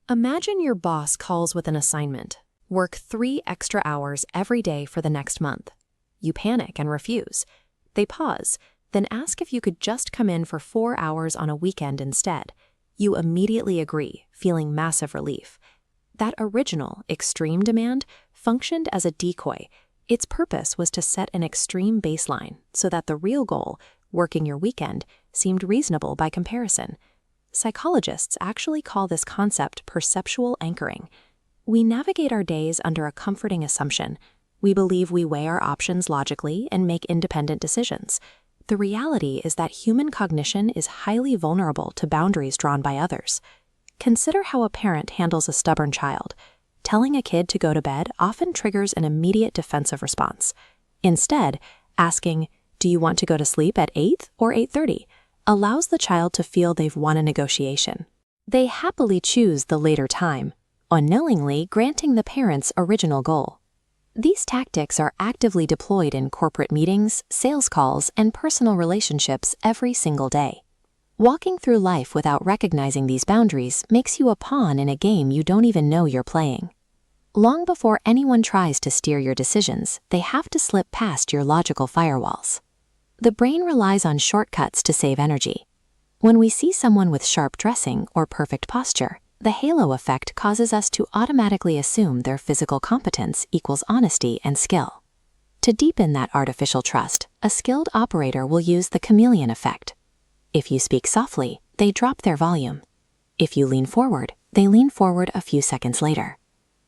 Imagine your boss calls with an assignment. Work 3 extra hours every day for the next month. You panic and refuse. They pause, then ask if you could just come in for 4 hours on a weekend instead. You immediately agree, feeling massive relief. That original, extreme demand functioned as a decoy. Its purpose was to set an extreme baseline so that the real goal, working your weekend, seemed reasonable by comparison. Psychologists actually call this concept perceptual anchoring. We navigate our days under a comforting assumption. We believe we weigh our options logically and make independent decisions. The reality is that human cognition is highly vulnerable to boundaries drawn by others. Consider how a parent handles a stubborn child. Telling a kid to go to bed often triggers an immediate defensive response. Instead, asking, "Do you want to go to sleep at 8 or 8:30?" allows the child to feel they've won a negotiation. They happily choose the later time, unknowingly granting the parent's original goal. These tactics are actively deployed in corporate meetings, sales calls, and personal relationships every single day. Walking through life without recognizing these boundaries makes you a pawn in a game you don't even know you're playing. Long before anyone tries to steer your decisions, they have to slip past your logical firewalls. The brain relies on shortcuts to save energy. When we see someone with sharp dressing or perfect posture, the halo effect causes us to automatically assume their physical competence equals honesty and skill. To deepen that artificial trust, a skilled operator will use the chameleon effect. If you speak softly, they drop their volume. If you lean forward, they lean forward a few seconds later.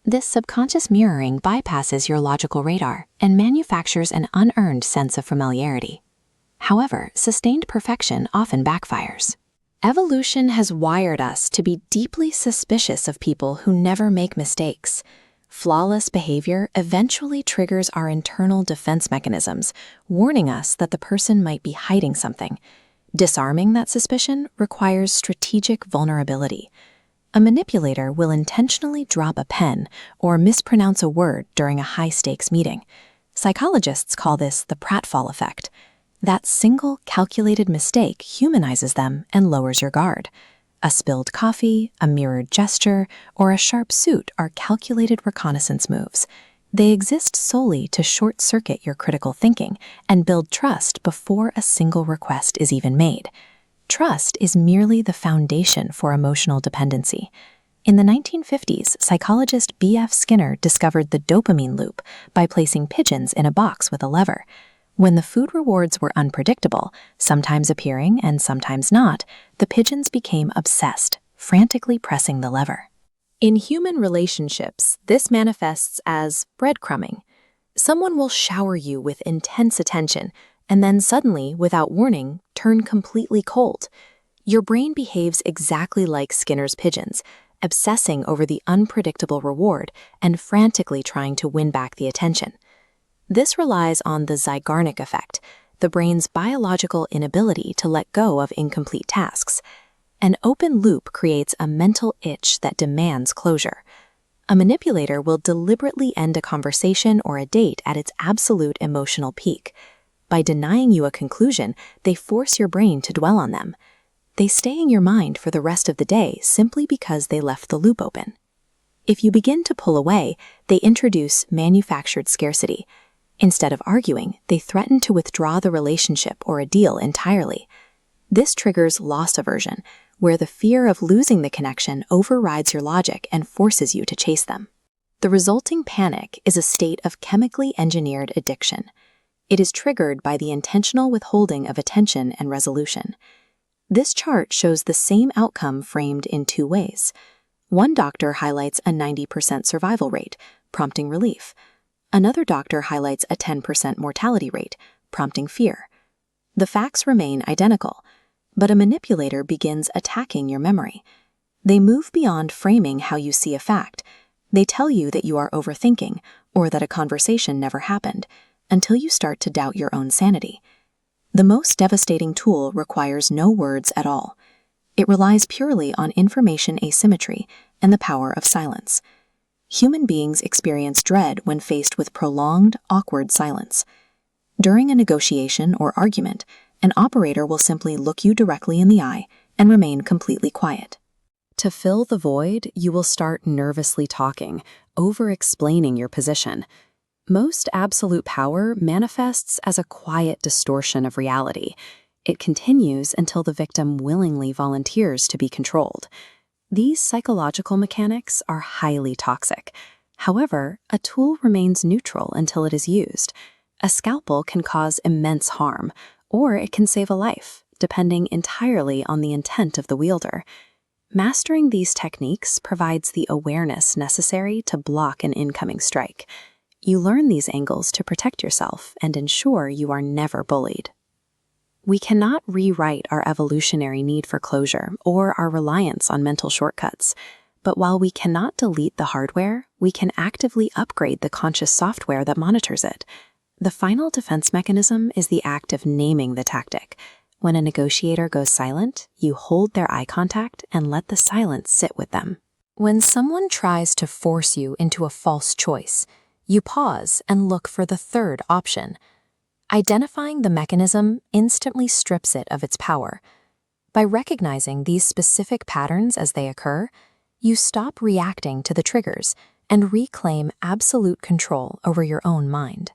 This subconscious mirroring bypasses your logical radar and manufactures an unearned sense of familiarity. However, sustained perfection often backfires. Evolution has wired us to be deeply suspicious of people who never make mistakes. Flawless behavior eventually triggers our internal defense mechanisms, warning us that the person might be hiding something. Disarming that suspicion requires strategic vulnerability. A manipulator will intentionally drop a pen or mispronounce a word during a high-stakes meeting. Psychologists call this the pratfall effect. That single calculated mistake humanizes them and lowers your guard. A spilled coffee, a mirrored gesture, or a sharp suit are calculated reconnaissance moves. They exist solely to short-circuit your critical thinking and build trust before a single request is even made. Trust is merely the foundation for emotional dependency. In the 1950s, psychologist B.F. Skinner discovered the dopamine loop by placing pigeons in a box with a lever. When the food rewards were unpredictable, sometimes appearing and sometimes not, the pigeons became obsessed, frantically pressing the lever. In human relationships, this manifests as breadcrumbing. Someone will shower you with intense attention and then suddenly, without warning, turn completely cold. Your brain behaves exactly like Skinner's pigeons, obsessing over the unpredictable reward and frantically trying to win back the attention. This relies on the Zeigarnik effect, the brain's biological inability to let go of incomplete tasks. An open loop creates a mental itch that demands closure. A manipulator will deliberately end a conversation or a date at its absolute emotional peak. By denying you a conclusion, they force your brain to dwell on them. They stay in your mind for the rest of the day simply because they left the loop open. If you begin to pull away, they introduce manufactured scarcity. Instead of arguing, they threaten to withdraw the relationship or a deal entirely. This triggers loss aversion, where the fear of losing the connection overrides your logic and forces you to chase them. The resulting panic is a state of chemically engineered addiction. It is triggered by the intentional withholding of attention and resolution. This chart shows the same outcome framed in 2 ways. One doctor highlights a 90% survival rate, prompting relief. Another doctor highlights a 10% mortality rate, prompting fear. The facts remain identical, but a manipulator begins attacking your memory. They move beyond framing how you see a fact. They tell you that you are overthinking or that a conversation never happened until you start to doubt your own sanity. The most devastating tool requires no words at all. It relies purely on information asymmetry and the power of silence. Human beings experience dread when faced with prolonged, awkward silence. During a negotiation or argument, an operator will simply look you directly in the eye and remain completely quiet. To fill the void, you will start nervously talking, over-explaining your position. Most absolute power manifests as a quiet distortion of reality. It continues until the victim willingly volunteers to be controlled. These psychological mechanics are highly toxic. However, a tool remains neutral until it is used. A scalpel can cause immense harm, or it can save a life, depending entirely on the intent of the wielder. Mastering these techniques provides the awareness necessary to block an incoming strike. You learn these angles to protect yourself and ensure you are never bullied. We cannot rewrite our evolutionary need for closure or our reliance on mental shortcuts. But while we cannot delete the hardware, we can actively upgrade the conscious software that monitors it. The final defense mechanism is the act of naming the tactic. When a negotiator goes silent, you hold their eye contact and let the silence sit with them. When someone tries to force you into a false choice, you pause and look for the third option. Identifying the mechanism instantly strips it of its power. By recognizing these specific patterns as they occur, you stop reacting to the triggers and reclaim absolute control over your own mind.